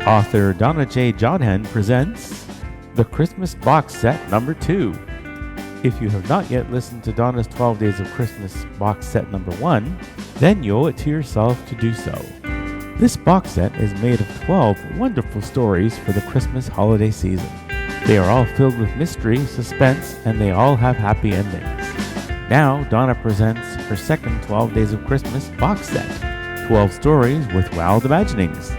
Author Donna J. Jodhan presents The Christmas Box Set Number 2. If you have not yet listened to Donna's 12 Days of Christmas Box Set Number 1, then you owe it to yourself to do so. This box set is made of 12 wonderful stories for the Christmas holiday season. They are all filled with mystery, suspense, and they all have happy endings. Now, Donna presents her second 12 Days of Christmas box set, 12 stories with wild imaginings.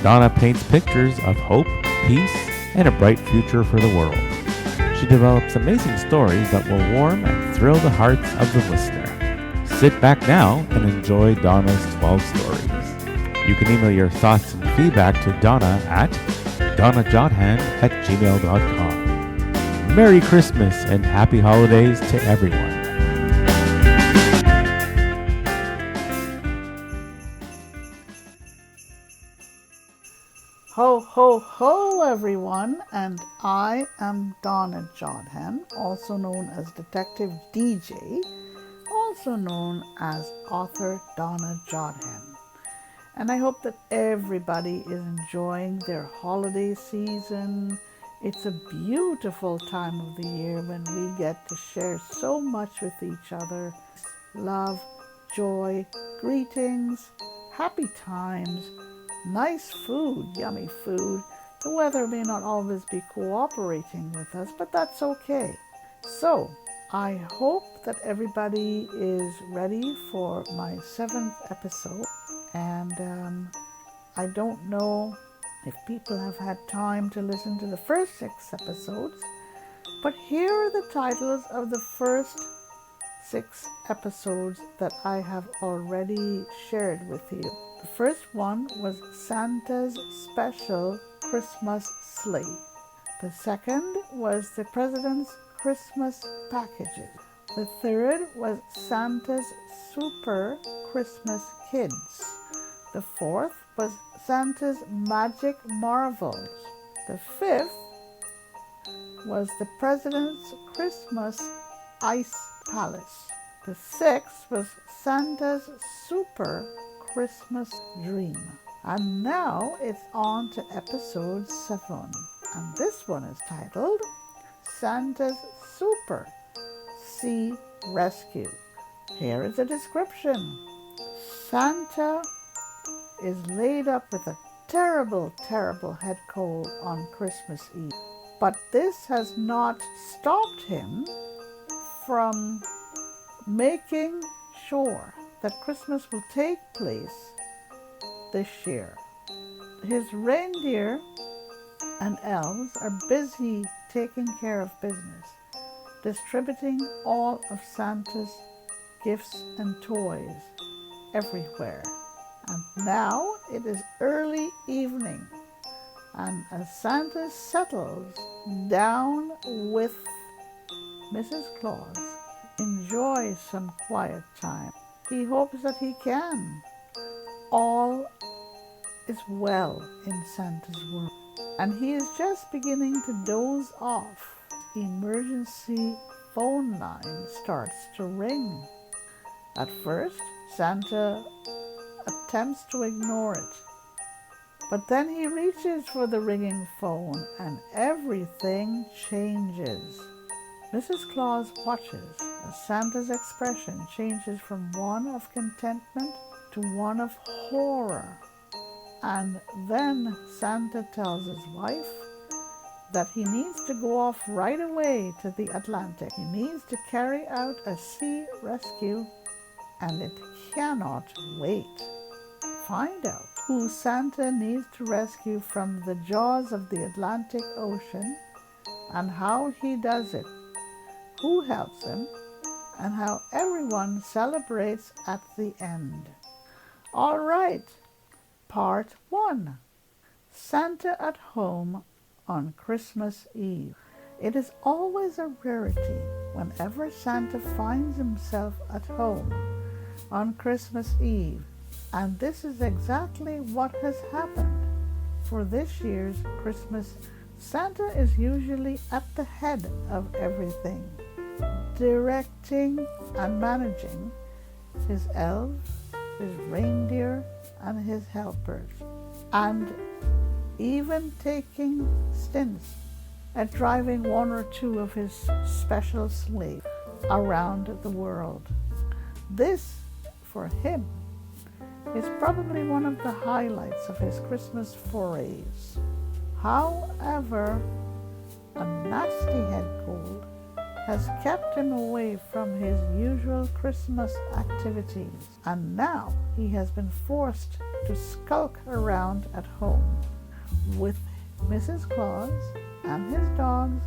Donna paints pictures of hope, peace, and a bright future for the world. She develops amazing stories that will warm and thrill the hearts of the listener. Sit back now and enjoy Donna's 12 stories. You can email your thoughts and feedback to Donna at donnajodhan@gmail.com. Merry Christmas and Happy Holidays to everyone. Ho, ho, ho, everyone, and I am Donna Jodhan, also known as Detective DJ, also known as author Donna Jodhan. And I hope that everybody is enjoying their holiday season. It's a beautiful time of the year when we get to share so much with each other. Love, joy, greetings, happy times, nice food, yummy food. The weather may not always be cooperating with us, but that's okay. So, I hope that everybody is ready for my 7th episode. And I don't know if people have had time to listen to the first 6 episodes, but here are the titles of the first 6 episodes that I have already shared with you. The first one was Santa's Special Christmas Sleigh. The second was the President's Christmas Packages. The third was Santa's Super Christmas Kids. The fourth was Santa's Magic Marvels. The fifth was the President's Christmas Ice Palace. The sixth was Santa's Super Christmas Dream. And now it's on to episode 7. And this one is titled Santa's Super Sea Rescue. Here is a description. Santa is laid up with a terrible, terrible head cold on Christmas Eve. But this has not stopped him from making sure that Christmas will take place this year. His reindeer and elves are busy taking care of business, distributing all of Santa's gifts and toys everywhere. And now it is early evening, and as Santa settles down with Mrs. Claus, enjoys some quiet time. He hopes that he can. All is well in Santa's world, and he is just beginning to doze off. Emergency phone line starts to ring. At first, Santa attempts to ignore it, but then he reaches for the ringing phone and everything changes. Mrs. Claus watches as Santa's expression changes from one of contentment to one of horror. And then Santa tells his wife that he needs to go off right away to the Atlantic. He needs to carry out a sea rescue, and it cannot wait. Find out who Santa needs to rescue from the jaws of the Atlantic Ocean and how he does it, who helps him, and how everyone celebrates at the end. All right, part 1. Santa at home on Christmas Eve. It is always a rarity whenever Santa finds himself at home on Christmas Eve. And this is exactly what has happened for this year's Christmas. Santa is usually at the head of everything, directing and managing his elves, his reindeer, and his helpers. And even taking stints at driving one or two of his special sleighs around the world. This, for him, is probably one of the highlights of his Christmas forays. However, a nasty head cold has kept him away from his usual Christmas activities, and now he has been forced to skulk around at home with Mrs. Claus and his dogs,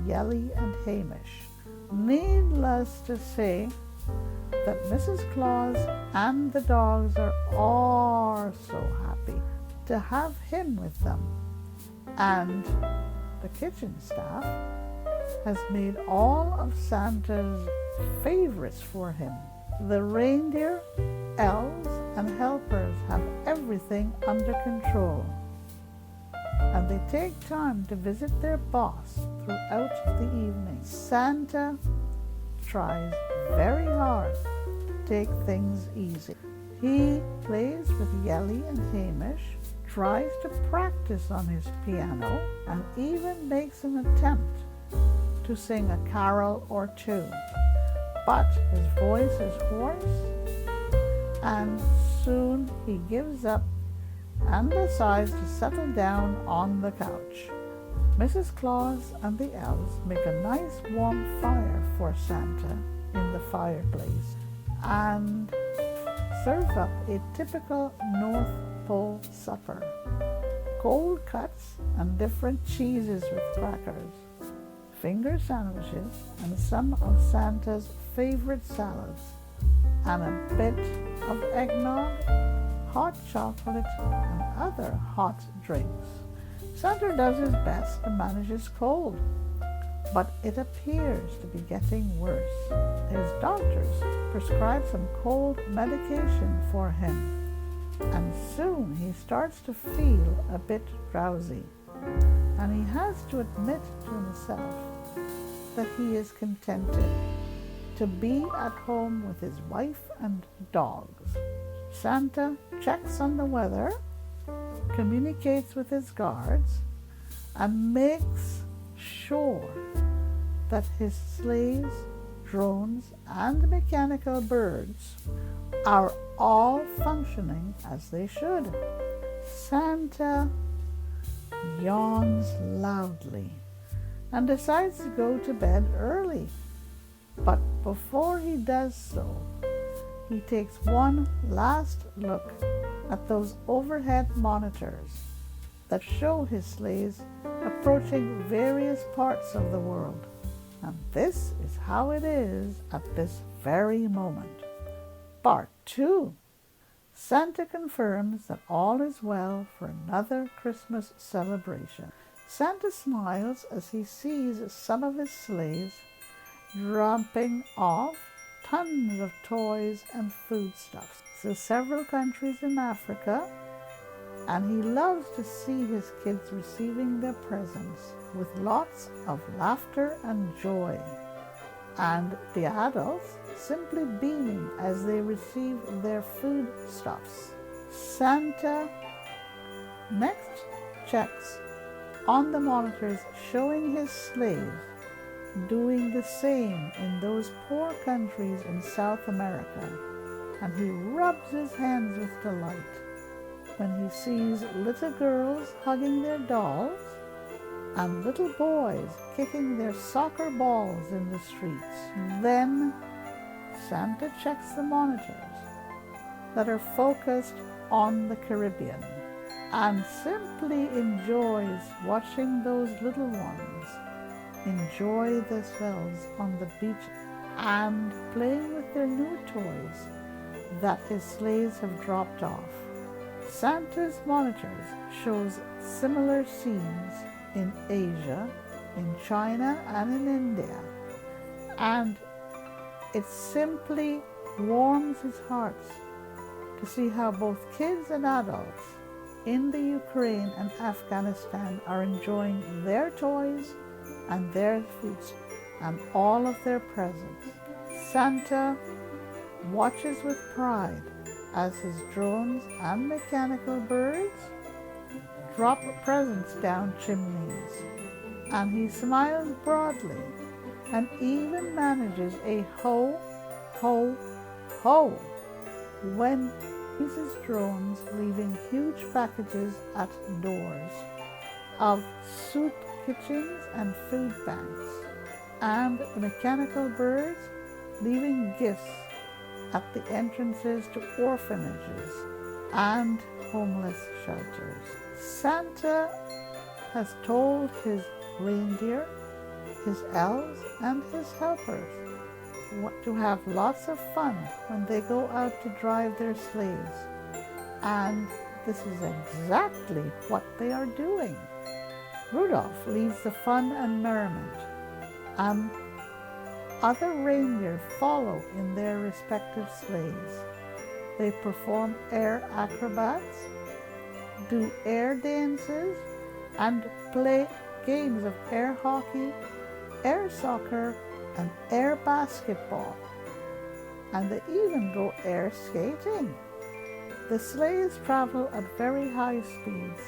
Yelly and Hamish. Needless to say that Mrs. Claus and the dogs are so happy to have him with them, and the kitchen staff has made all of Santa's favorites for him. The reindeer, elves, and helpers have everything under control, and they take time to visit their boss throughout the evening. Santa tries very hard to take things easy. He plays with Yelly and Hamish, tries to practice on his piano, and even makes an attempt to sing a carol or two. But his voice is hoarse, and soon he gives up and decides to settle down on the couch. Mrs. Claus and the elves make a nice warm fire for Santa in the fireplace and serve up a typical North Pole supper. Cold cuts and different cheeses with crackers, finger sandwiches, and some of Santa's favorite salads, and a bit of eggnog, hot chocolate, and other hot drinks. Santa does his best to manage his cold, but it appears to be getting worse. His doctors prescribe some cold medication for him, and soon he starts to feel a bit drowsy, and he has to admit to himself that he is contented to be at home with his wife and dogs. Santa checks on the weather, communicates with his guards, and makes sure that his sleighs, drones, and mechanical birds are all functioning as they should. Santa yawns loudly and decides to go to bed early. But before he does so, he takes one last look at those overhead monitors that show his sleighs approaching various parts of the world. And this is how it is at this very moment. Part 2. Santa confirms that all is well for another Christmas celebration. Santa smiles as he sees some of his sleighs dropping off tons of toys and foodstuffs to several countries in Africa, and he loves to see his kids receiving their presents with lots of laughter and joy, and the adults simply beaming as they receive their foodstuffs. Santa next checks on the monitors showing his sleighs doing the same in those poor countries in South America, and he rubs his hands with delight when he sees little girls hugging their dolls and little boys kicking their soccer balls in the streets. Then Santa checks the monitors that are focused on the Caribbean and simply enjoys watching those little ones enjoy themselves on the beach and playing with their new toys that his sleighs have dropped off. Santa's monitors shows similar scenes in Asia, in China, and in India, and it simply warms his heart to see how both kids and adults in the Ukraine and Afghanistan are enjoying their toys and their foods and all of their presents. Santa watches with pride as his drones and mechanical birds drop presents down chimneys, and he smiles broadly and even manages a ho, ho, ho when he sees drones leaving huge packages at doors of soup kitchens and food banks, and the mechanical birds leaving gifts at the entrances to orphanages and homeless shelters. Santa has told his reindeer, his elves, and his helpers to have lots of fun when they go out to drive their sleighs. And this is exactly what they are doing. Rudolph leads the fun and merriment, and other reindeer follow in their respective sleighs. They perform air acrobats, do air dances, and play games of air hockey, air soccer, and air basketball. And they even go air skating. The sleighs travel at very high speeds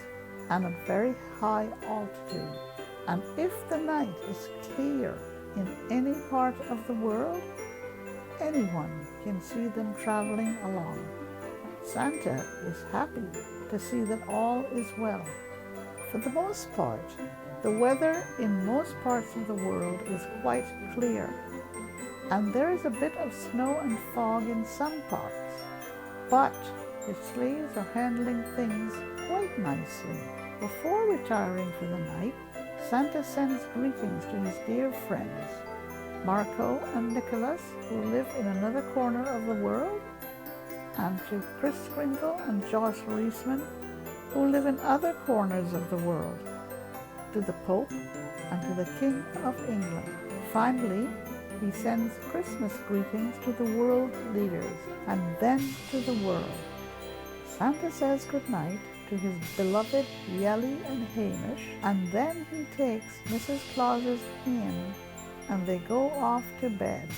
and at very high altitude. And if the night is clear in any part of the world, anyone can see them traveling along. Santa is happy to see that all is well. For the most part, the weather in most parts of the world is quite clear, and there is a bit of snow and fog in some parts, but the sleighs are handling things quite nicely. Before retiring for the night, Santa sends greetings to his dear friends, Marco and Nicholas, who live in another corner of the world, and to Kris Kringle and Josh Reisman, who live in other corners of the world, to the Pope and to the King of England. Finally, he sends Christmas greetings to the world leaders and then to the world. Santa says goodnight to his beloved Yelly and Hamish, and then he takes Mrs. Claus's hand and they go off to bed.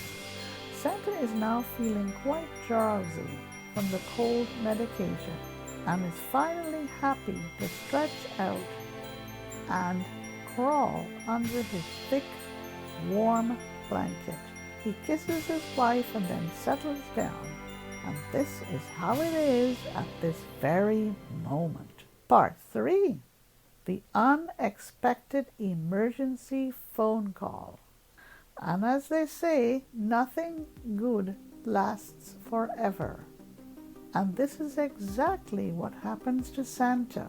Santa is now feeling quite drowsy from the cold medication and is finally happy to stretch out and crawl under his thick, warm blanket. He kisses his wife and then settles down. And this is how it is at this very moment. Part 3. The unexpected emergency phone call. And as they say, nothing good lasts forever. And this is exactly what happens to Santa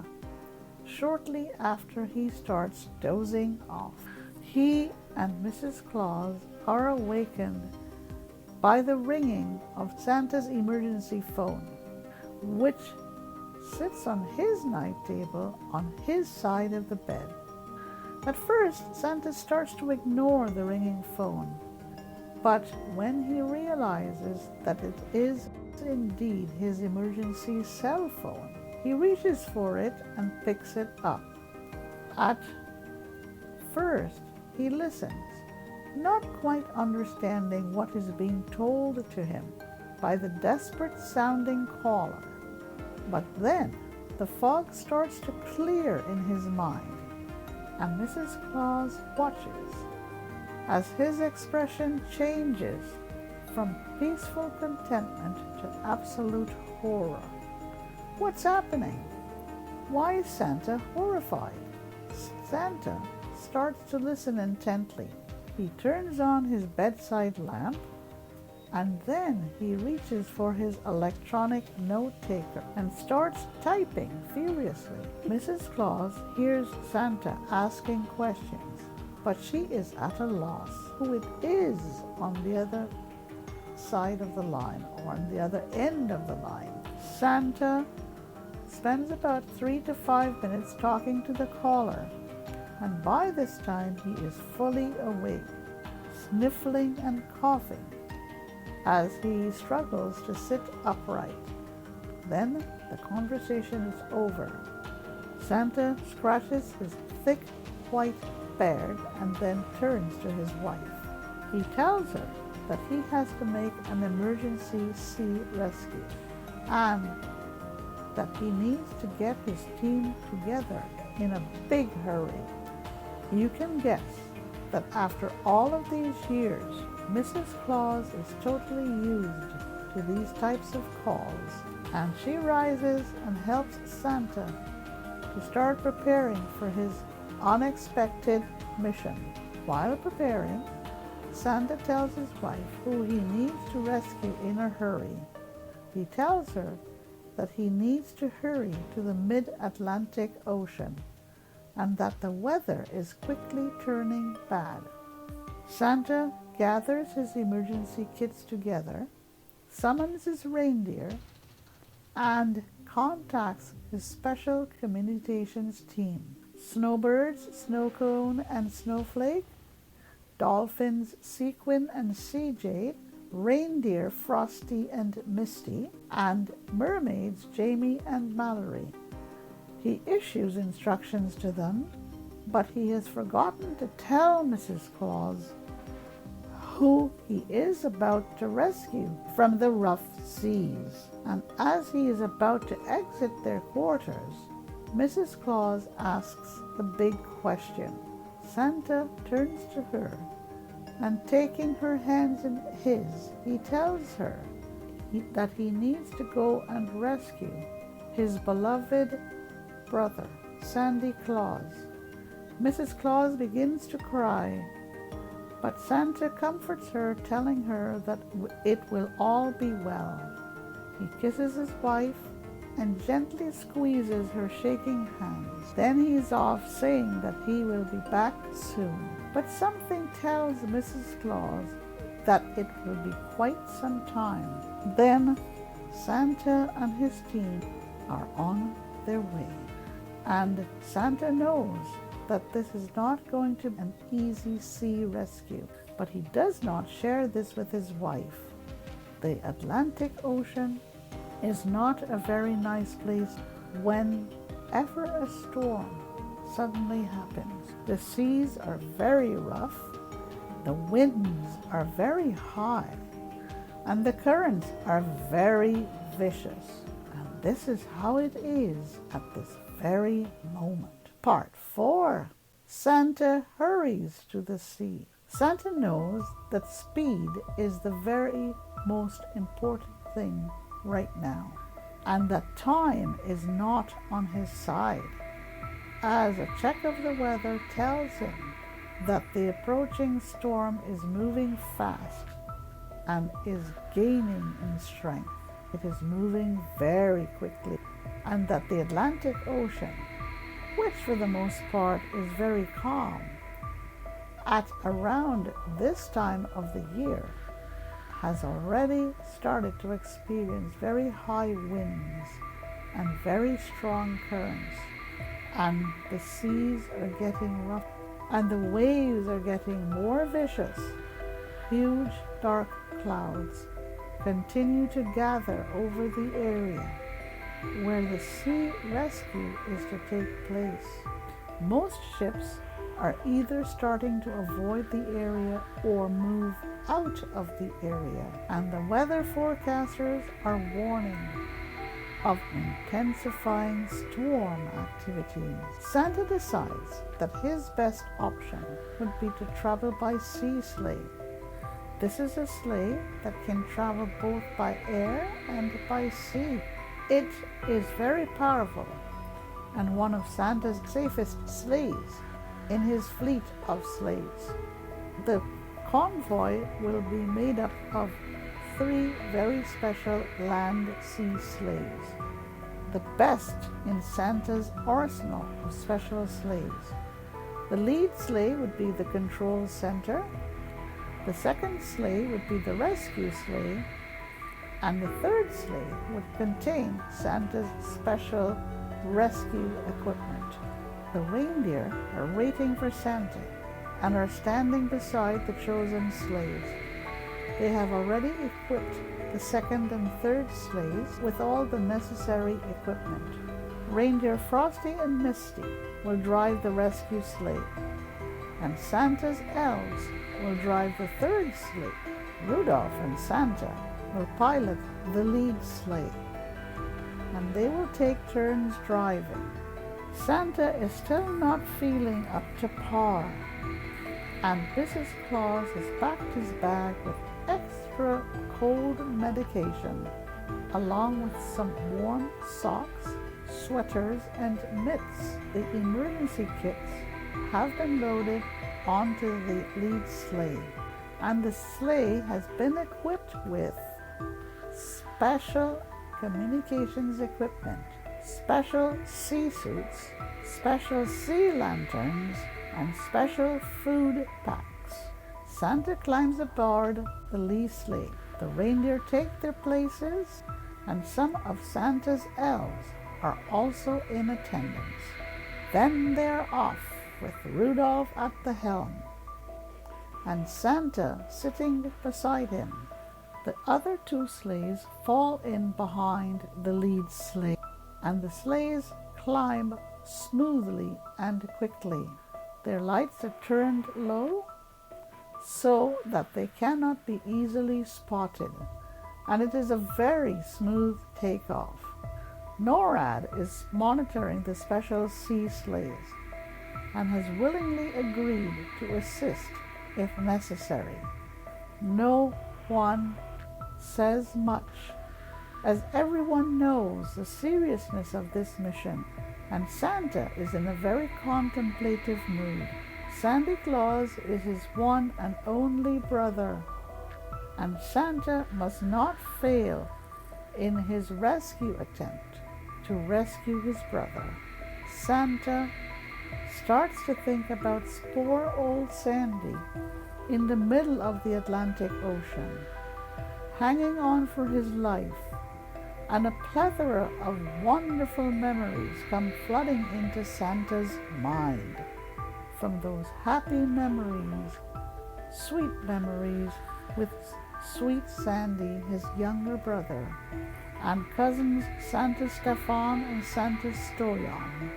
shortly after he starts dozing off. He and Mrs. Claus are awakened by the ringing of Santa's emergency phone, which sits on his night table on his side of the bed. At first, Santa starts to ignore the ringing phone, but when he realizes that it is indeed his emergency cell phone, he reaches for it and picks it up. At first, he listens, not quite understanding what is being told to him by the desperate-sounding caller. But then the fog starts to clear in his mind, and Mrs. Claus watches as his expression changes from peaceful contentment to absolute horror. What's happening? Why is Santa horrified? Santa starts to listen intently. He turns on his bedside lamp, and then he reaches for his electronic note-taker and starts typing furiously. Mrs. Claus hears Santa asking questions, but she is at a loss who it is on the other side of the line, or on the other end of the line. Santa spends about 3 to 5 minutes talking to the caller, and by this time he is fully awake, sniffling and coughing as he struggles to sit upright. Then the conversation is over. Santa scratches his thick white beard and then turns to his wife. He tells her that he has to make an emergency sea rescue, and that he needs to get his team together in a big hurry. You can guess that after all of these years, Mrs. Claus is totally used to these types of calls, and she rises and helps Santa to start preparing for his unexpected mission. While preparing, Santa tells his wife who he needs to rescue in a hurry. He tells her that he needs to hurry to the mid-Atlantic Ocean and that the weather is quickly turning bad. Santa gathers his emergency kits together, summons his reindeer, and contacts his special communications team. Snowbirds, Snowcone and Snowflake, dolphins, Sequin and CJ, reindeer, Frosty and Misty, and mermaids, Jamie and Mallory. He issues instructions to them, but he has forgotten to tell Mrs. Claus who he is about to rescue from the rough seas. And as he is about to exit their quarters, Mrs. Claus asks the big question. Santa turns to her, and taking her hands in his, he tells her that he needs to go and rescue his beloved brother, Sandy Claus. Mrs. Claus begins to cry, but Santa comforts her, telling her that it will all be well. He kisses his wife and gently squeezes her shaking hands. Then he's off, saying that he will be back soon. But something tells Mrs. Claus that it will be quite some time. Then Santa and his team are on their way. And Santa knows that this is not going to be an easy sea rescue, but he does not share this with his wife. The Atlantic Ocean is not a very nice place whenever a storm suddenly happens. The seas are very rough, the winds are very high, and the currents are very vicious. And this is how it is at this very moment. Part 4. Santa hurries to the sea. Santa knows that speed is the very most important thing right now, and that time is not on his side, as a check of the weather tells him that the approaching storm is moving fast and is gaining in strength. It is moving very quickly, and that the Atlantic Ocean, which for the most part is very calm, at around this time of the year, has already started to experience very high winds and very strong currents, and the seas are getting rough, and the waves are getting more vicious. Huge dark clouds continue to gather over the area where the sea rescue is to take place. Most ships are either starting to avoid the area or move out of the area, and the weather forecasters are warning of intensifying storm activities. Santa decides that his best option would be to travel by sea sleigh. This is a sleigh that can travel both by air and by sea. It is very powerful and one of Santa's safest sleighs in his fleet of sleighs. The convoy will be made up of 3 very special land-sea sleighs, the best in Santa's arsenal of special sleighs. The lead sleigh would be the control center, the second sleigh would be the rescue sleigh, and the third sleigh would contain Santa's special rescue equipment. The reindeer are waiting for Santa and are standing beside the chosen sleighs. They have already equipped the second and third sleighs with all the necessary equipment. Reindeer Frosty and Misty will drive the rescue sleigh, and Santa's elves will drive the third sleigh. Rudolph and Santa will pilot the lead sleigh. and they will take turns driving. Santa is still not feeling up to par, and Mrs. Claus has packed his bag with extra cold medication, along with some warm socks, sweaters, and mitts. The emergency kits have been loaded onto the lead sleigh, and the sleigh has been equipped with special communications equipment, special sea suits, special sea lanterns, and special food packs. Santa climbs aboard the lead sleigh. The reindeer take their places, and some of Santa's elves are also in attendance. Then they're off with Rudolph at the helm and Santa sitting beside him. The other two sleighs fall in behind the lead sleigh, and the sleighs climb smoothly and quickly. Their lights are turned low so that they cannot be easily spotted, and it is a very smooth takeoff. NORAD is monitoring the special sea sleighs and has willingly agreed to assist if necessary. No one says much, as everyone knows the seriousness of this mission, and Santa is in a very contemplative mood. Santa Claus is his one and only brother, and Santa must not fail in his rescue attempt to rescue his brother. Santa starts to think about poor old Sandy in the middle of the Atlantic Ocean, hanging on for his life, and a plethora of wonderful memories come flooding into Santa's mind. From those happy memories, sweet memories with sweet Sandy, his younger brother, and cousins Santa Stefan and Santa Stoyan,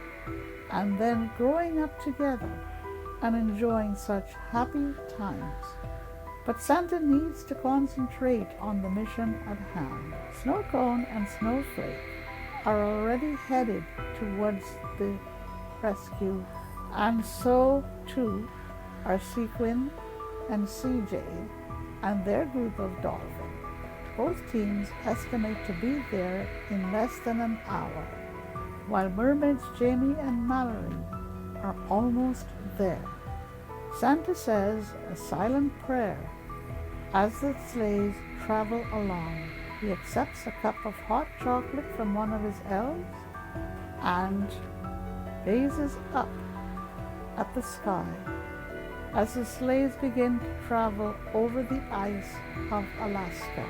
and then growing up together and enjoying such happy times. But Santa needs to concentrate on the mission at hand. Snowcone and Snowflake are already headed towards the rescue, and so too are Sequin and CJ and their group of dolphins. Both teams estimate to be there in less than an hour, while mermaids Jamie and Mallory are almost there. Santa says a silent prayer as the sleighs travel along. He accepts a cup of hot chocolate from one of his elves and gazes up at the sky as the sleighs begin to travel over the ice of Alaska.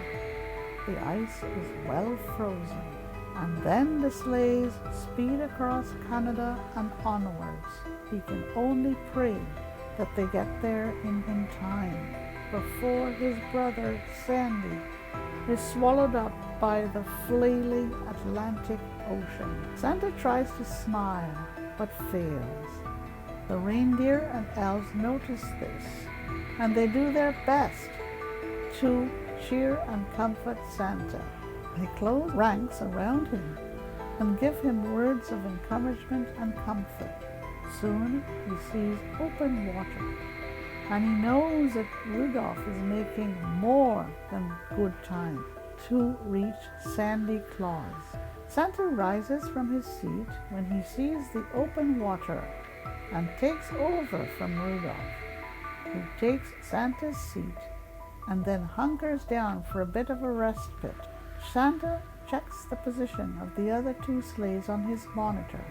The ice is well frozen, and then the sleighs speed across Canada and onwards. He can only pray that they get there in time before his brother Sandy is swallowed up by the flailing Atlantic Ocean. Santa tries to smile, but fails. The reindeer and elves notice this, and they do their best to cheer and comfort Santa. They close ranks around him and give him words of encouragement and comfort. Soon he sees open water, and he knows that Rudolph is making more than good time to reach Sandy Claus. Santa rises from his seat when he sees the open water and takes over from Rudolph, who takes Santa's seat and then hunkers down for a bit of a respite. Santa checks the position of the other two sleighs on his monitor,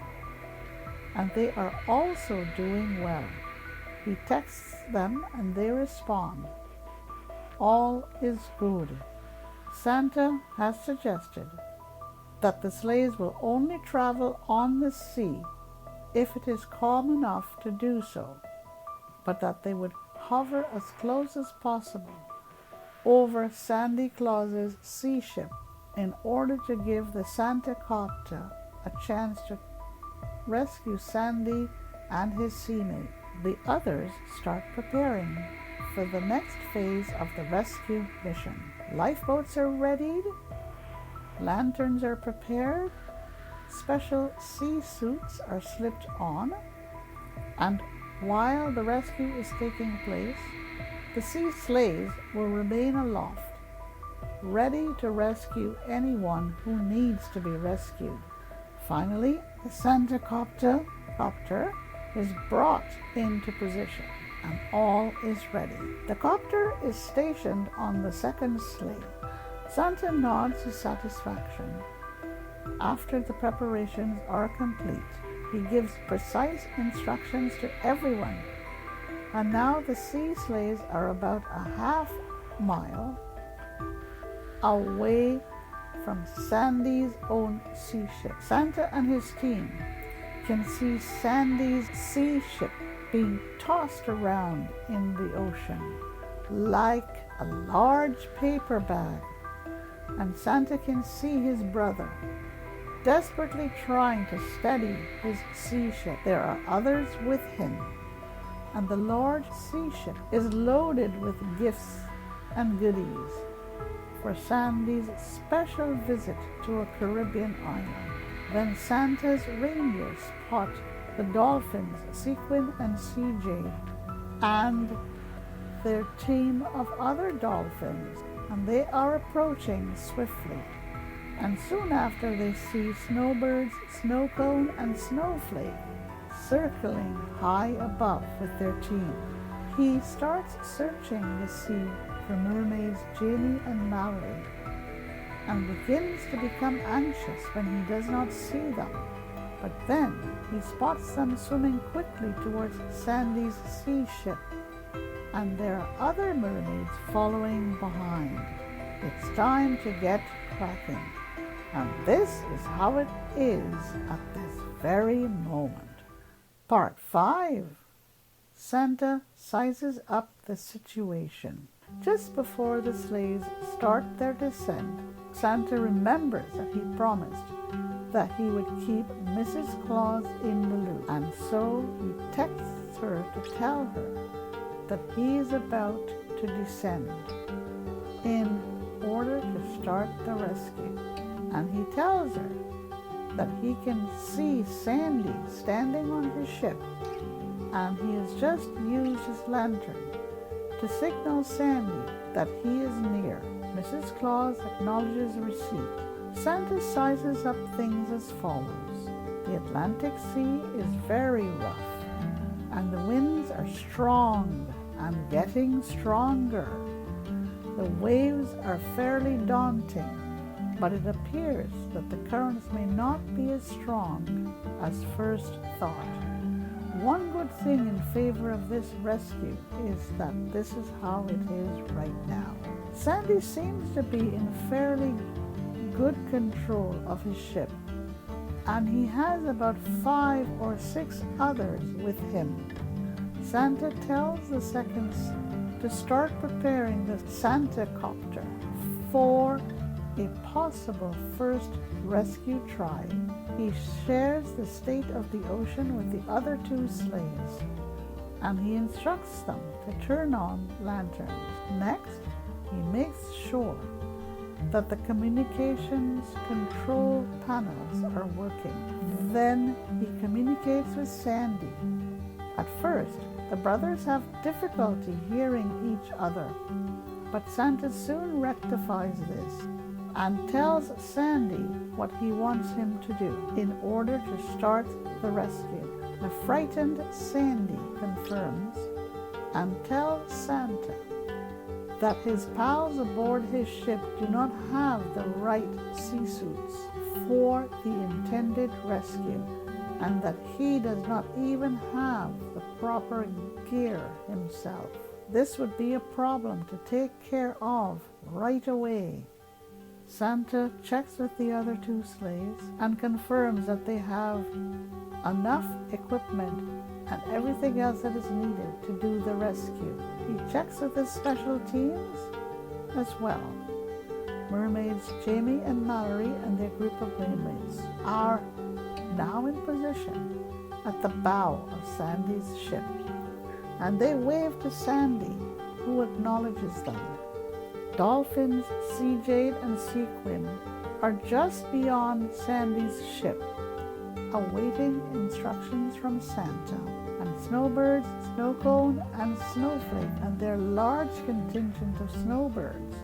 and they are also doing well. He texts them and they respond. All is good. Santa has suggested that the sleighs will only travel on the sea if it is calm enough to do so, but that they would hover as close as possible over Sandy Claus's sea ship in order to give the Santa Copter a chance to rescue Sandy and his seamate. The others start preparing for the next phase of the rescue mission. Lifeboats are readied, Lanterns are prepared, special sea suits are slipped on, and while the rescue is taking place, the sea sleighs will remain aloft, ready to rescue anyone who needs to be rescued. Finally, the Santa copter is brought into position and all is ready. The copter is stationed on the second sleigh. Santa nods his satisfaction. After the preparations are complete, he gives precise instructions to everyone. And now the sea sleighs are about a half mile away from Sandy's own sea ship. Santa and his team can see Sandy's sea ship being tossed around in the ocean like a large paper bag, and Santa can see his brother desperately trying to steady his sea ship. There are others with him, and the large sea ship is loaded with gifts and goodies for Sandy's special visit to a Caribbean island. Then Santa's reindeer spot the dolphins, Sequin and CJ, and their team of other dolphins, and they are approaching swiftly. And soon after they see snowbirds, snowcone, and snowflake circling high above with their team. He starts searching the sea for mermaids Jamie and Mallory, and begins to become anxious when he does not see them. But then he spots them swimming quickly towards Sandy's sea ship, and there are other mermaids following behind. It's time to get cracking. And this is how it is at this very moment. Part 5. Santa sizes up the situation. Just before the sleighs start their descent, Santa remembers that he promised that he would keep Mrs. Claus in the loop, and so he texts her to tell her that he is about to descend in order to start the rescue. And he tells her that he can see Sandy standing on his ship, and he has just used his lantern to signal Sandy that he is near. Mrs. Claus acknowledges receipt. Santa sizes up things as follows. The Atlantic Sea is very rough, and the winds are strong and getting stronger. The waves are fairly daunting, but it appears that the currents may not be as strong as first thought. One good thing in favor of this rescue is that this is how it is right now. Sandy seems to be in fairly good control of his ship, and he has about 5 or 6 others with him. Santa tells the seconds to start preparing the Santa copter for a possible first rescue try. He shares the state of the ocean with the other 2 sleighs, and he instructs them to turn on lanterns. Next, he makes sure that the communications control panels are working. Then he communicates with Sandy. At first, the brothers have difficulty hearing each other, but Santa soon rectifies this and tells Sandy what he wants him to do in order to start the rescue. The frightened Sandy confirms and tells Santa that his pals aboard his ship do not have the right sea suits for the intended rescue, and that he does not even have the proper gear himself. This would be a problem to take care of right away. Santa checks with the other 2 sleighs and confirms that they have enough equipment and everything else that is needed to do the rescue. He checks with his special teams as well. Mermaids Jamie and Mallory and their group of playmates are now in position at the bow of Sandy's ship, and they wave to Sandy, who acknowledges them. Dolphins Sea Jade and Sequin are just beyond Sandy's ship, awaiting instructions from Santa. And Snowbirds, Snowcone, and Snowflake and their large contingent of snowbirds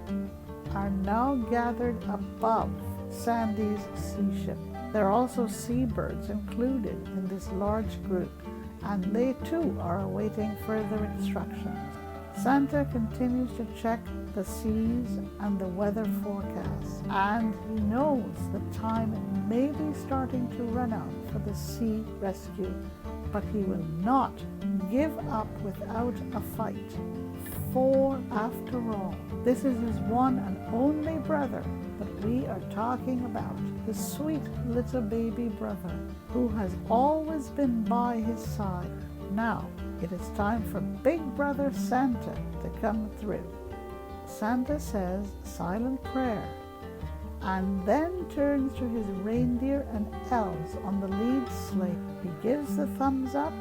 are now gathered above Sandy's sea ship. There are also seabirds included in this large group, and they too are awaiting further instructions. Santa continues to check the seas and the weather forecasts, and he knows the time may be starting to run out for the sea rescue, but he will not give up without a fight. For after all, this is his one and only brother that we are talking about, the sweet little baby brother who has always been by his side. Now it is time for Big Brother Santa to come through. Santa says a silent prayer and then turns to his reindeer and elves on the lead sleigh. He gives the thumbs up,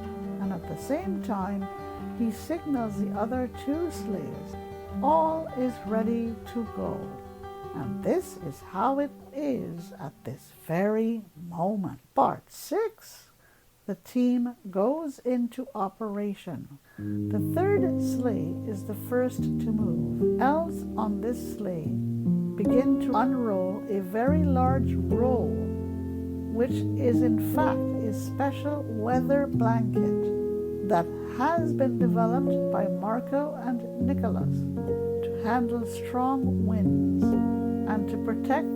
and at the same time he signals the other two sleighs. All is ready to go. And this is how it is at this very moment. Part 6. The team goes into operation. The third sleigh is the first to move. Elves on this sleigh begin to unroll a very large roll, which is in fact a special weather blanket that has been developed by Marco and Nicholas to handle strong winds and to protect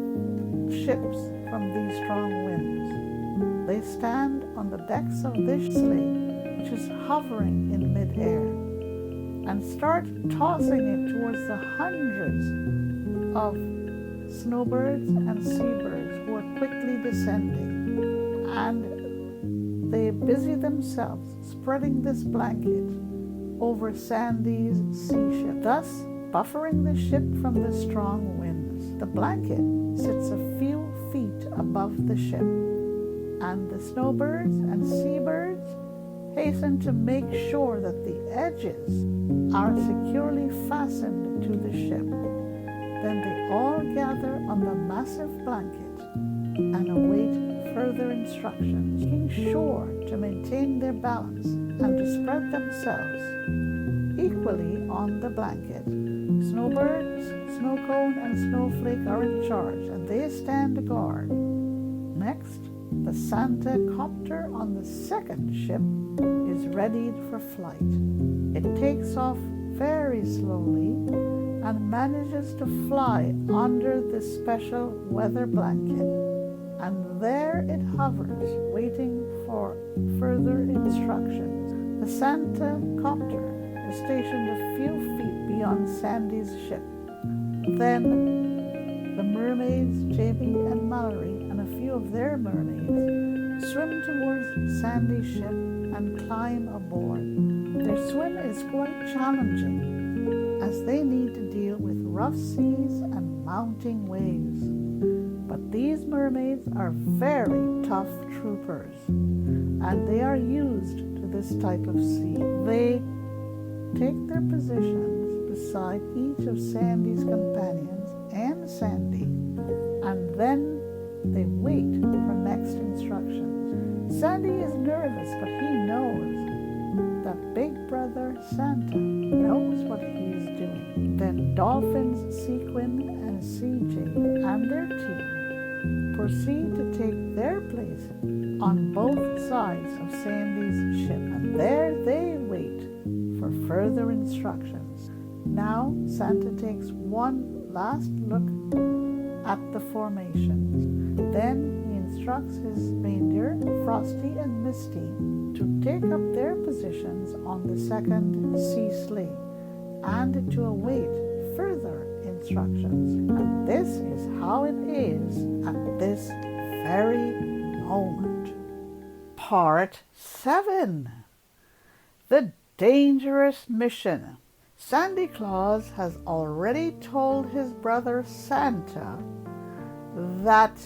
ships from these strong winds. They stand on the decks of this sleigh, which is hovering in midair, and start tossing it towards the hundreds of snowbirds and seabirds who are quickly descending. And they busy themselves spreading this blanket over Sandy's sea ship, thus buffering the ship from the strong winds. The blanket sits a few feet above the ship, and the snowbirds and seabirds hasten to make sure that the edges are securely fastened to the ship. Then they all gather on the massive blanket and await further instructions, making sure to maintain their balance and to spread themselves equally on the blanket. Snowbirds, Snowcone, and Snowflake are in charge, and they stand guard. Next, the Santa copter on the second ship is readied for flight. It takes off very slowly and manages to fly under the special weather blanket, and there it hovers, waiting for further instructions. The Santa copter is stationed a few feet beyond Sandy's ship. Then the mermaids, Jamie and Mallory, and a few of their mermaids swim towards Sandy's ship and climb aboard. Their swim is quite challenging, as they need to deal with rough seas and mounting waves. But these mermaids are very tough troopers, and they are used to this type of sea. They take their positions beside each of Sandy's companions and Sandy, and then they wait for next instructions. Sandy is nervous, but he knows that Big Brother Santa knows what he is doing. Then Dolphins, Sequin, and CJ and their team proceed to take their place on both sides of Sandy's ship, and there they wait for further instructions. Now Santa takes one last look at the formations. Then he instructs his reindeer, Frosty and Misty, to take up their positions on the second sea sleigh and to await further instructions. And this is how it is at this very moment. Part 7. The Dangerous Mission. Sandy Claus has already told his brother Santa that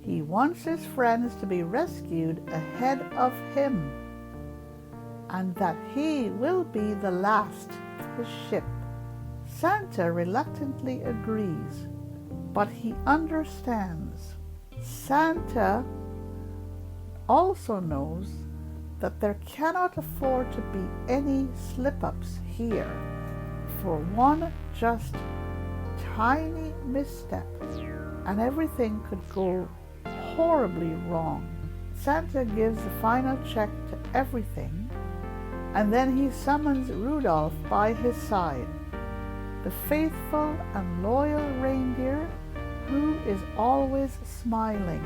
he wants his friends to be rescued ahead of him, and that he will be the last to the ship. Santa reluctantly agrees, but he understands. Santa also knows that there cannot afford to be any slip-ups here. For one just tiny misstep, and everything could go horribly wrong. Santa gives the final check to everything, and then he summons Rudolph by his side. The faithful and loyal reindeer, who is always smiling,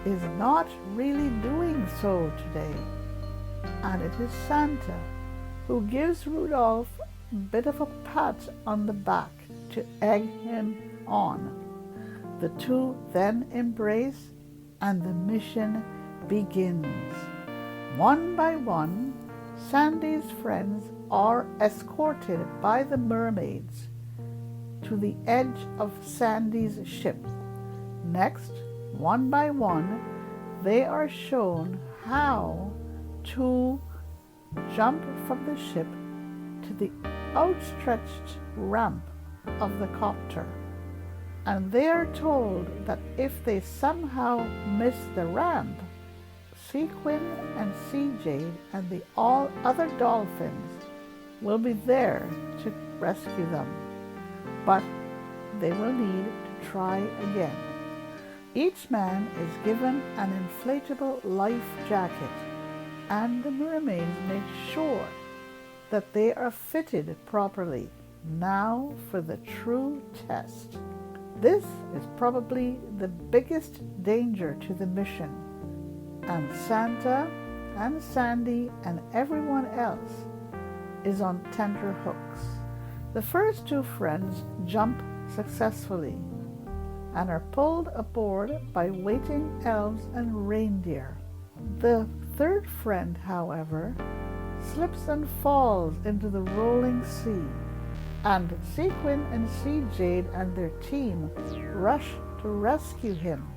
is not really doing so today. And it is Santa who gives Rudolph a bit of a pat on the back to egg him on. The two then embrace and the mission begins. One by one, Sandy's friends are escorted by the mermaids to the edge of Sandy's ship. Next, one by one, they are shown how to jump from the ship to the outstretched ramp of the copter. And they are told that if they somehow miss the ramp, Sequin and Sea Jade and the all other dolphins will be there to rescue them. But they will need to try again. Each man is given an inflatable life jacket, and the mermaids make sure that they are fitted properly. Now for the true test. This is probably the biggest danger to the mission, and Santa and Sandy and everyone else is on tenter hooks. The first two friends jump successfully and are pulled aboard by waiting elves and reindeer. The third friend, however, slips and falls into the rolling sea, and Sequin and Sea Jade and their team rush to rescue him,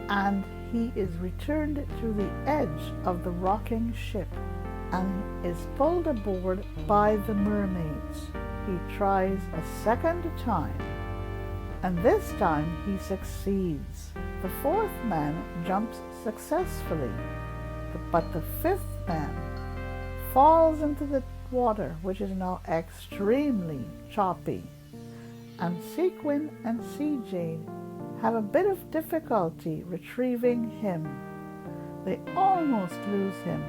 and he is returned to the edge of the rocking ship and is pulled aboard by the mermaids. He tries a second time, and this time he succeeds. The fourth man jumps successfully, but the fifth man falls into the water, which is now extremely choppy, and Sequin and Sea Jade have a bit of difficulty retrieving him. They almost lose him,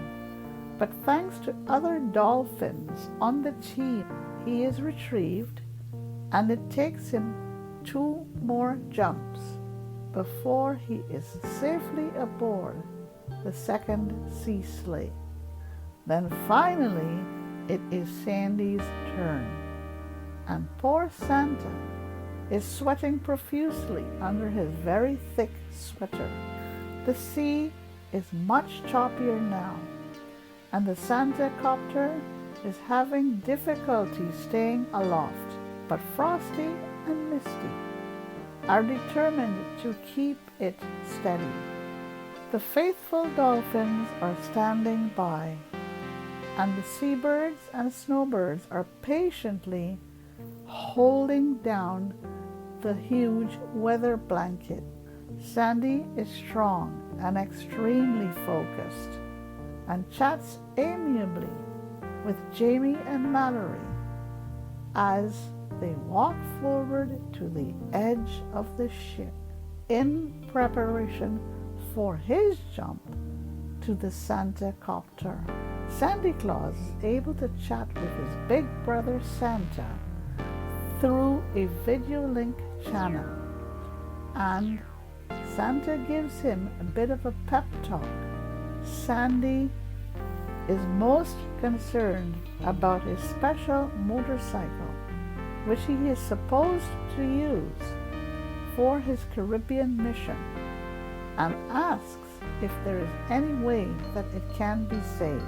but thanks to other dolphins on the team, he is retrieved, and it takes him 2 more jumps before he is safely aboard the second sea sleigh. Then finally, it is Sandy's turn, and poor Santa is sweating profusely under his very thick sweater. The sea is much choppier now, and the Santa copter is having difficulty staying aloft, but Frosty and Misty are determined to keep it steady. The faithful dolphins are standing by, and the seabirds and snowbirds are patiently holding down the huge weather blanket. Sandy is strong and extremely focused, and chats amiably with Jamie and Mallory as they walk forward to the edge of the ship in preparation for his jump to the Santa copter. Santa Claus is able to chat with his big brother Santa through a video link channel, and Santa gives him a bit of a pep talk. Sandy is most concerned about his special motorcycle, which he is supposed to use for his Caribbean mission, and asks if there is any way that it can be saved.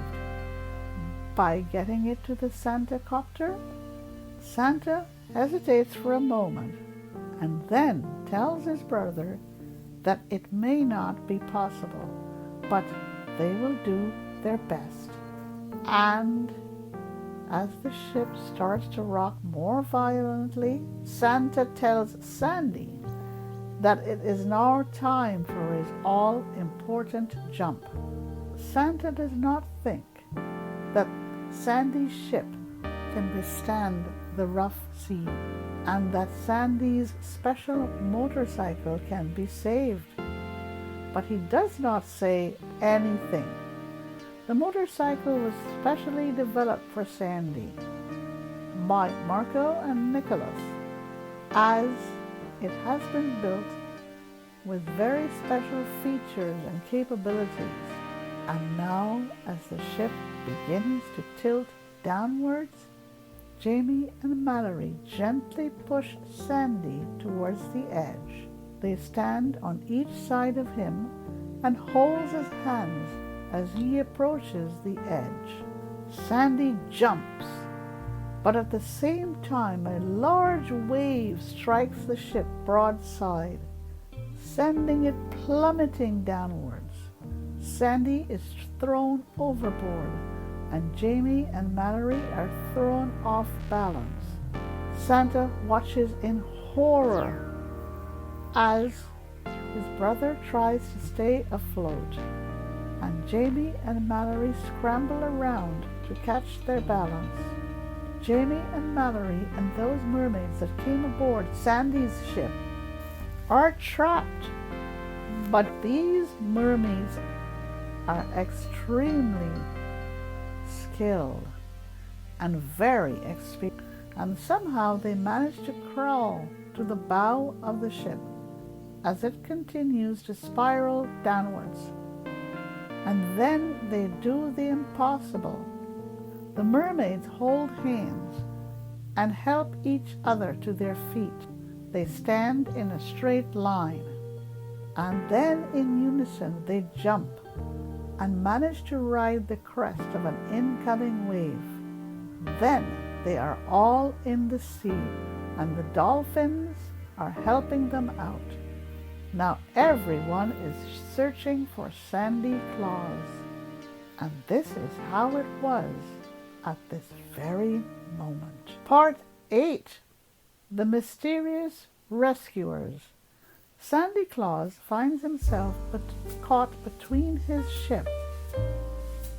By getting it to the Santa copter, Santa hesitates for a moment and then tells his brother that it may not be possible, but they will do their best. And As the ship starts to rock more violently, Santa tells Sandy that it is now time for his all-important jump. Santa does not think that Sandy's ship can withstand the rough sea, and that Sandy's special motorcycle can be saved. But he does not say anything. The motorcycle was specially developed for Sandy by Marco and Nicholas, as it has been built with very special features and capabilities. And now, as the ship begins to tilt downwards, Jamie and Mallory gently push Sandy towards the edge. They stand on each side of him and holds his hands as he approaches the edge. Sandy jumps, but at the same time a large wave strikes the ship broadside, sending it plummeting downwards. Sandy is thrown overboard, and Jamie and Mallory are thrown off balance. Santa watches in horror as his brother tries to stay afloat, and Jamie and Mallory scramble around to catch their balance. Jamie and Mallory and those mermaids that came aboard Sandy's ship are trapped, but these mermaids are extremely skilled and very experienced, and somehow they manage to crawl to the bow of the ship as it continues to spiral downwards. And then they do the impossible. The mermaids hold hands and help each other to their feet. They stand in a straight line, and then in unison they jump and manage to ride the crest of an incoming wave. Then they are all in the sea, and the dolphins are helping them out. Now everyone is searching for Sandy Claus, and this is how it was at this very moment. Part 8. The Mysterious Rescuers. Sandy Claus finds himself caught between his ship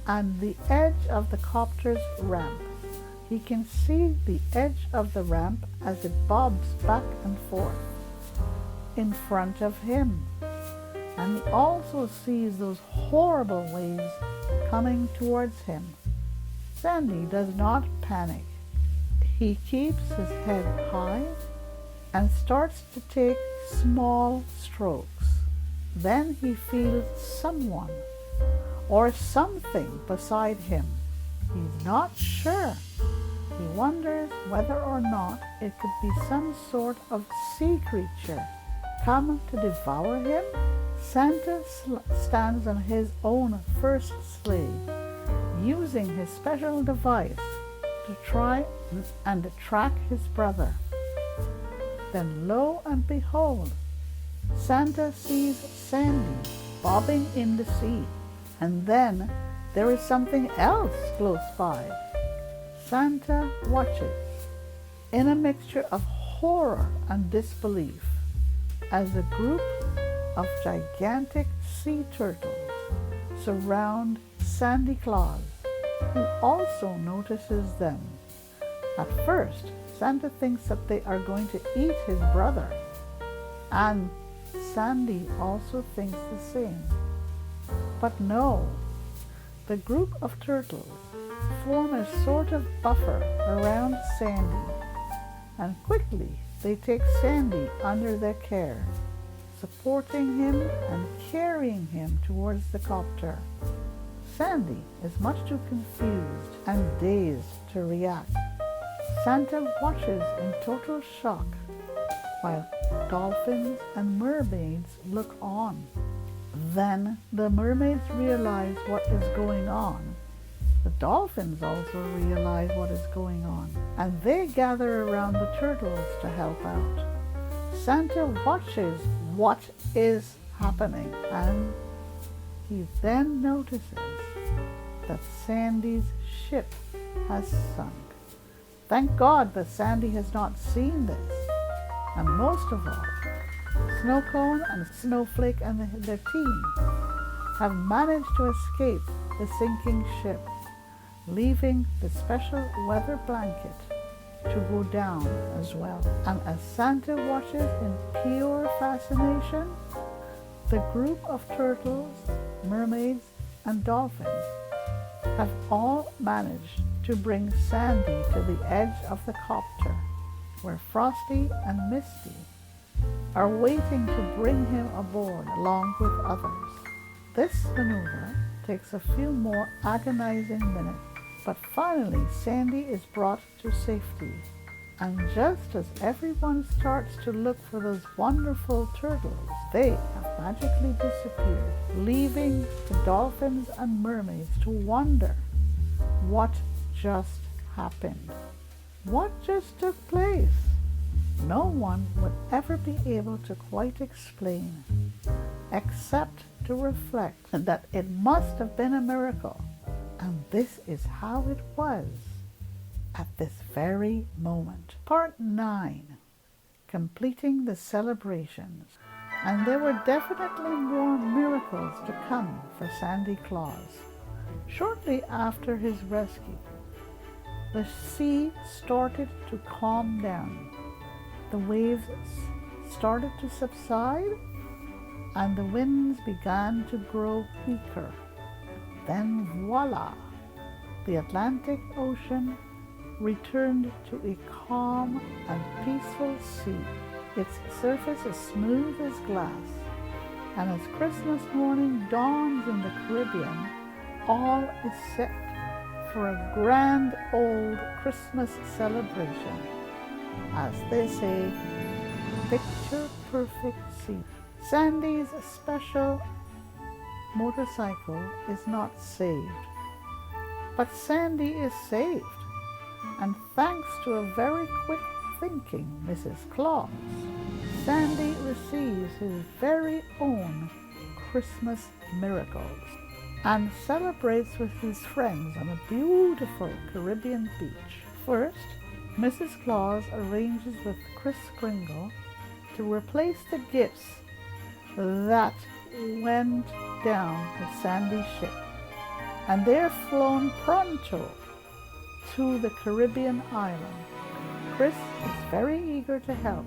and the edge of the copter's ramp. He can see the edge of the ramp as it bobs back and forth in front of him, and he also sees those horrible waves coming towards him. Sandy does not panic. He keeps his head high and starts to take small strokes. Then he feels someone or something beside him. He's not sure. He wonders whether or not it could be some sort of sea creature come to devour him. Santa stands on his own first sleigh, using his special device to try and track his brother. Then lo and behold, Santa sees Sandy bobbing in the sea, and then there is something else close by. Santa watches in a mixture of horror and disbelief as a group of gigantic sea turtles surround Sandy Claus, who also notices them. At first, Santa thinks that they are going to eat his brother, and Sandy also thinks the same. But no, the group of turtles form a sort of buffer around Sandy, and quickly they take Sandy under their care, supporting him and carrying him towards the copter. Sandy is much too confused and dazed to react. Santa watches in total shock while dolphins and mermaids look on. Then the mermaids realize what is going on. The dolphins also realize what is going on, and they gather around the turtles to help out. Santa watches what is happening, and he then notices that Sandy's ship has sunk. Thank God that Sandy has not seen this. And most of all, Snowcone and Snowflake and their team have managed to escape the sinking ship, leaving the special weather blanket to go down as well. And as Santa watches in pure fascination, the group of turtles, mermaids, and dolphins have all managed to bring Sandy to the edge of the copter, where Frosty and Misty are waiting to bring him aboard along with others. This maneuver takes a few more agonizing minutes, but finally Sandy is brought to safety. And just as everyone starts to look for those wonderful turtles, they have magically disappeared, leaving the dolphins and mermaids to wonder what just happened. What just took place? No one would ever be able to quite explain, except to reflect that it must have been a miracle. And this is how it was at this very moment. Part 9. Completing the celebrations. And there were definitely more miracles to come for Sandy Claus. Shortly after his rescue, the sea started to calm down. The waves started to subside, and the winds began to grow weaker. Then voila! The Atlantic Ocean returned to a calm and peaceful sea, its surface as smooth as glass. And as Christmas morning dawns in the Caribbean, all is set for a grand old Christmas celebration. As they say, picture perfect scene. Sandy's special motorcycle is not saved, but Sandy is saved. And thanks to a very quick thinking Mrs. Claus, Sandy receives his very own Christmas miracles and celebrates with his friends on a beautiful Caribbean beach. First, Mrs. Claus arranges with Kris Kringle to replace the gifts that went down with Sandy's ship, and they're flown pronto to the Caribbean island. Kris is very eager to help,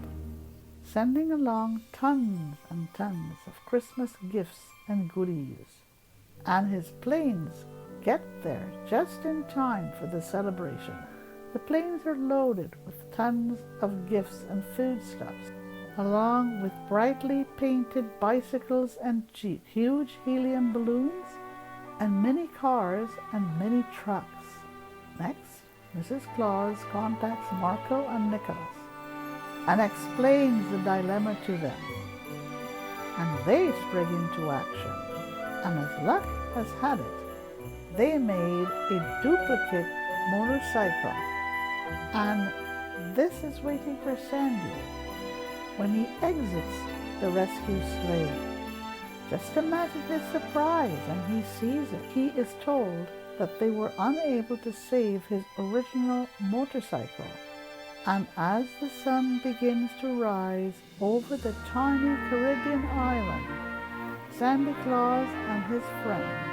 sending along tons and tons of Christmas gifts and goodies. And his planes get there just in time for the celebration. The planes are loaded with tons of gifts and foodstuffs, along with brightly painted bicycles and jeeps, huge helium balloons, and mini cars and mini trucks. Next, Mrs. Claus contacts Marco and Nicholas and explains the dilemma to them. And they spring into action. And as luck has had it, they made a duplicate motorcycle. And this is waiting for Sandy when he exits the rescue sleigh. Just imagine his surprise when he sees it. He is told that they were unable to save his original motorcycle. And as the sun begins to rise over the tiny Caribbean island, Santa Claus and his friends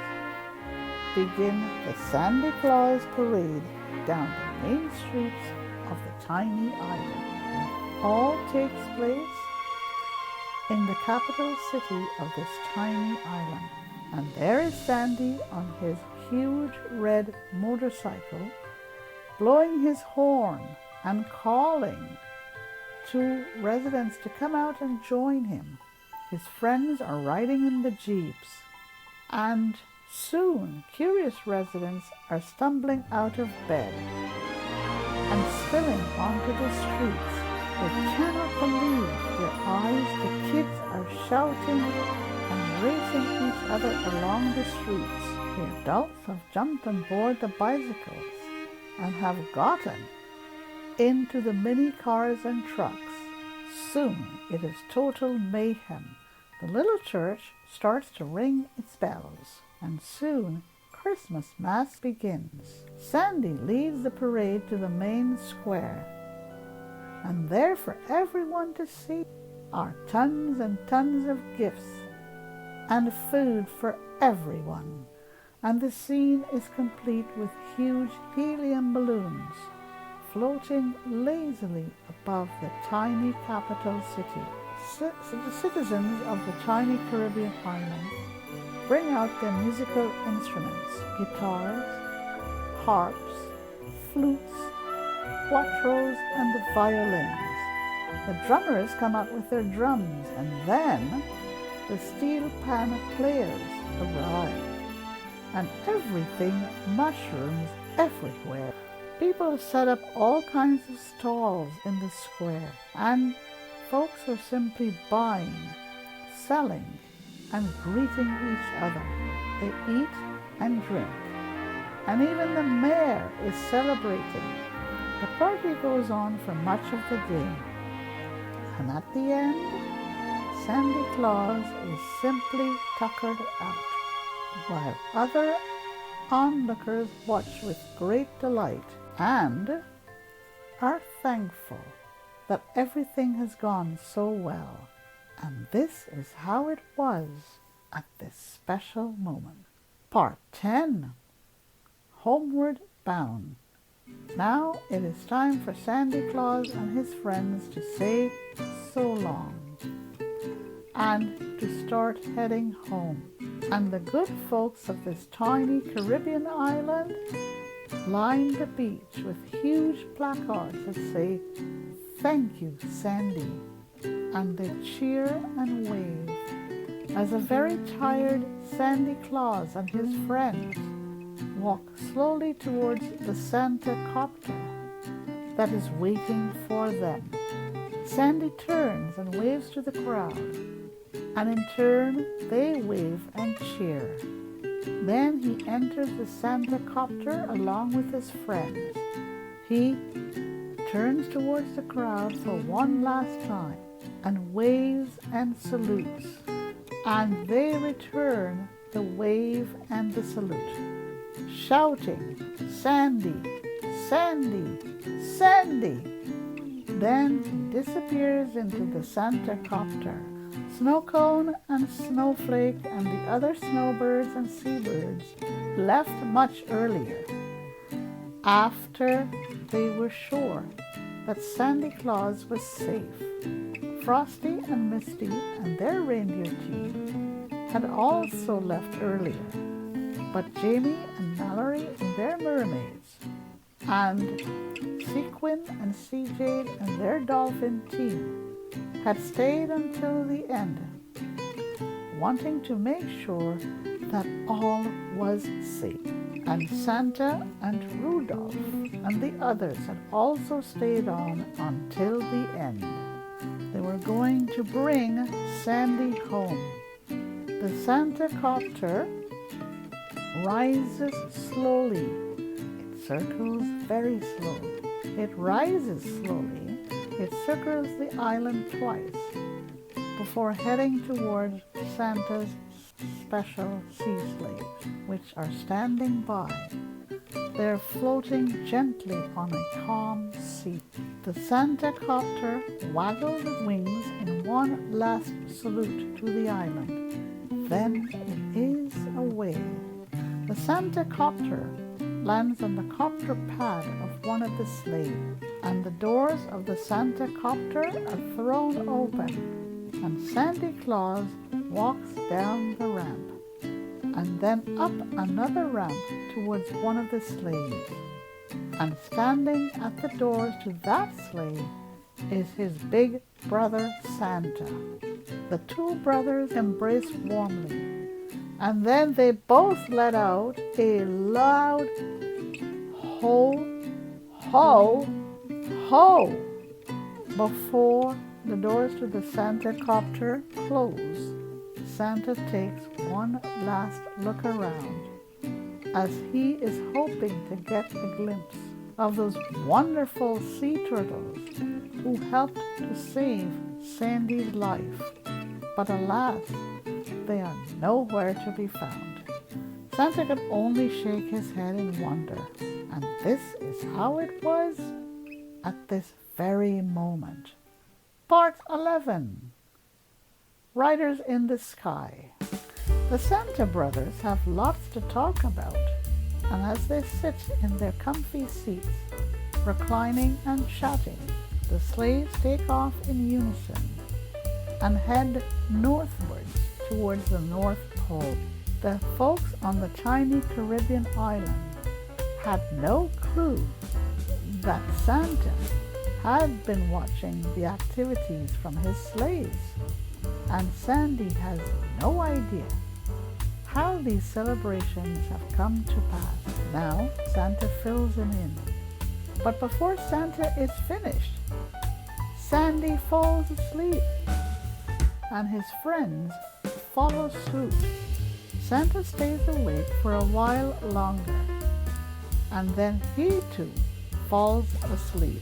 begin the Santa Claus parade down the main streets of the tiny island. All takes place in the capital city of this tiny island. And there is Sandy on his huge red motorcycle, blowing his horn and calling to residents to come out and join him. His friends are riding in the jeeps, and soon curious residents are stumbling out of bed and spilling onto the streets. They cannot believe their eyes. The kids are shouting and racing each other along the streets. The adults have jumped on board the bicycles and have gotten into the mini cars and trucks. Soon it is total mayhem. The little church starts to ring its bells, and soon Christmas Mass begins. Sandy leads the parade to the main square, and there for everyone to see are tons and tons of gifts and food for everyone. And the scene is complete with huge helium balloons floating lazily above the tiny capital city. The citizens of the tiny Caribbean island bring out their musical instruments, guitars, harps, flutes, cuatros, and violins. The drummers come out with their drums, and then the steel pan players arrive, and everything mushrooms everywhere. People set up all kinds of stalls in the square, and folks are simply buying, selling, and greeting each other. They eat and drink, and even the mayor is celebrating. The party goes on for much of the day, and at the end, Santa Claus is simply tuckered out, while other onlookers watch with great delight and are thankful that everything has gone so well. And this is how it was at this special moment. Part 10. Homeward Bound. Now it is time for Santa Claus and his friends to say so long and to start heading home. And the good folks of this tiny Caribbean island line the beach with huge placards that say, "Thank you, Sandy," and they cheer and wave as a very tired Santa Claus and his friends walk slowly towards the Santa copter that is waiting for them. Sandy turns and waves to the crowd, and in turn they wave and cheer. Then he enters the Santa copter along with his friends. He turns towards the crowd for one last time and waves and salutes, and they return the wave and the salute, shouting, "Sandy, Sandy, Sandy!" Then he disappears into the Santa copter. Snowcone and Snowflake and the other snowbirds and seabirds left much earlier, after they were sure that Santa Claus was safe. Frosty and Misty and their reindeer team had also left earlier, but Jamie and Mallory and their mermaids, and Sequin and Seajade and their dolphin team had stayed until the end, wanting to make sure that all was safe. And Santa and Rudolph and the others had also stayed on until the end. They were going to bring Sandy home. The Santa copter rises slowly. It circles very slowly. It rises slowly. It circles the island twice before heading towards Santa's special sea slaves, which are standing by. They're floating gently on a calm sea. The Santa copter waggles its wings in one last salute to the island. Then it is away. The Santa copter lands on the copter pad of one of the sleighs, and the doors of the Santa copter are thrown open, and Santa Claus walks down the ramp, and then up another ramp towards one of the sleighs. And standing at the doors to that sleigh is his big brother Santa. The two brothers embrace warmly, and then they both let out a loud ho, ho, ho before the doors to the Santa copter close. Santa takes one last look around as he is hoping to get a glimpse of those wonderful sea turtles who helped to save Sandy's life. But alas, they are nowhere to be found. Santa could only shake his head in wonder, and this is how it was at this very moment. Part 11. Riders in the Sky. The Santa brothers have lots to talk about, and as they sit in their comfy seats, reclining and chatting, the sleighs take off in unison and head northwards towards the North Pole. The folks on the tiny Caribbean island had no clue that Santa had been watching the activities from his sleighs, and Sandy has no idea how these celebrations have come to pass. Now Santa fills him in. But before Santa is finished, Sandy falls asleep, and his friends follow suit. Santa stays awake for a while longer, and then he too falls asleep.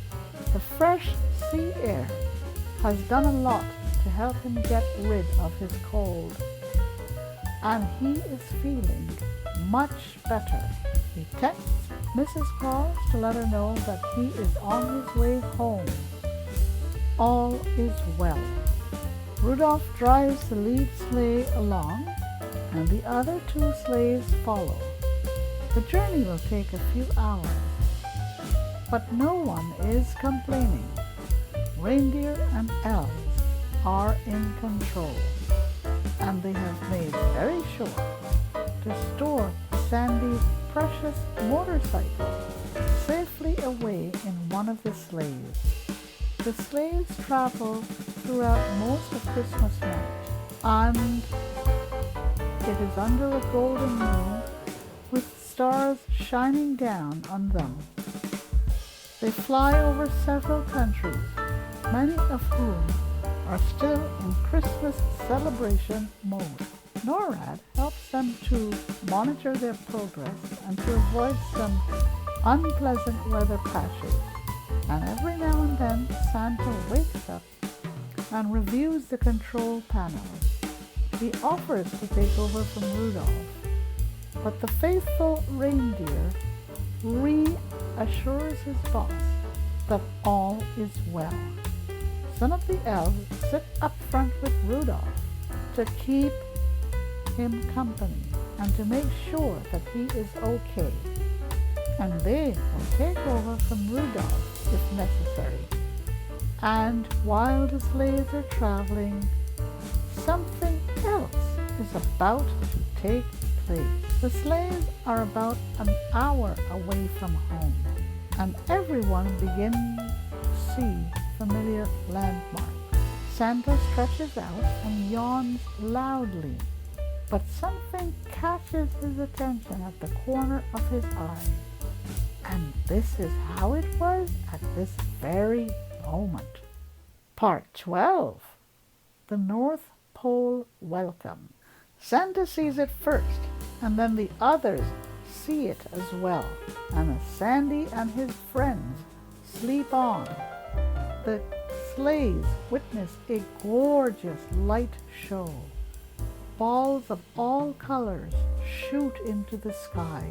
The fresh sea air has done a lot to help him get rid of his cold, and he is feeling much better. He texts Mrs. Claus to let her know that he is on his way home. All is well. Rudolph drives the lead sleigh along, and the other two sleighs follow. The journey will take a few hours, but no one is complaining. Reindeer and elves are in control, and they have made very sure to store Sandy's precious motorcycle safely away in one of the sleighs. The sleighs travel throughout most of Christmas night, and it is under a golden moon with stars shining down on them. They fly over several countries, many of whom are still in Christmas celebration mode. NORAD helps them to monitor their progress and to avoid some unpleasant weather patches. And every now and then Santa wakes up and reviews the control panel. He offers to take over from Rudolph, but the faithful reindeer reassures his boss that all is well. Some of the elves sit up front with Rudolph to keep him company and to make sure that he is okay, and they will take over from Rudolph if necessary. And while the sleighs are traveling, something else is about to take place. The sleighs are about an hour away from home, and everyone begins to see familiar landmarks. Santa stretches out and yawns loudly, but something catches his attention at the corner of his eye. And this is how it was at this very moment. Part 12. The North Pole Welcome. Santa sees it first, and then the others see it as well. And as Sandy and his friends sleep on, the sleighs witness a gorgeous light show. Balls of all colors shoot into the sky.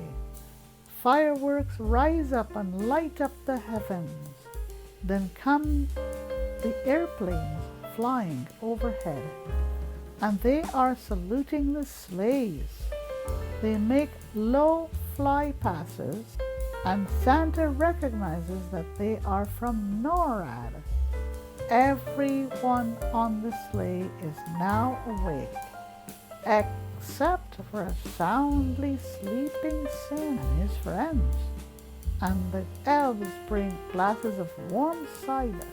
Fireworks rise up and light up the heavens. Then come the airplanes flying overhead, and they are saluting the sleighs. They make low fly passes, and Santa recognizes that they are from NORAD. Everyone on the sleigh is now awake, except for a soundly sleeping Sin and his friends. And the elves bring glasses of warm cider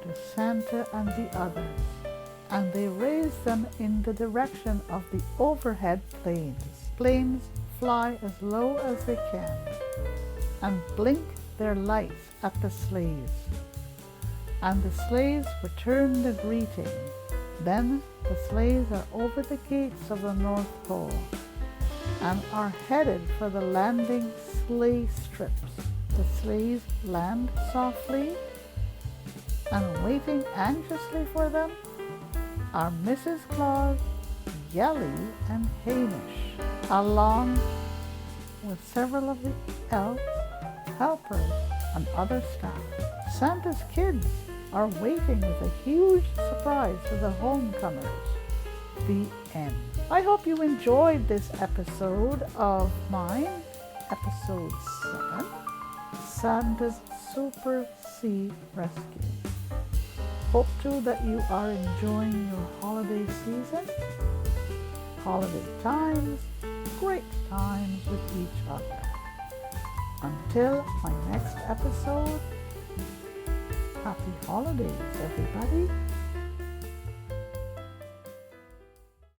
to Santa and the others, and they raise them in the direction of the overhead planes. Planes fly as low as they can and blink their lights at the sleighs. And the sleighs return the greeting. Then the sleighs are over the gates of the North Pole and are headed for the landing sleigh strips. The sleighs land softly, and waiting anxiously for them are Mrs. Claus, Yelly, and Hamish. along with several of the elves, helpers, and other staff. Santa's kids are waiting with a huge surprise for the homecomers. The end. I hope you enjoyed this episode of mine, episode 7, Santa's Super Sea Rescue. Hope too that you are enjoying your holiday season, holiday times, great times with each other. Until my next episode, happy holidays, everybody.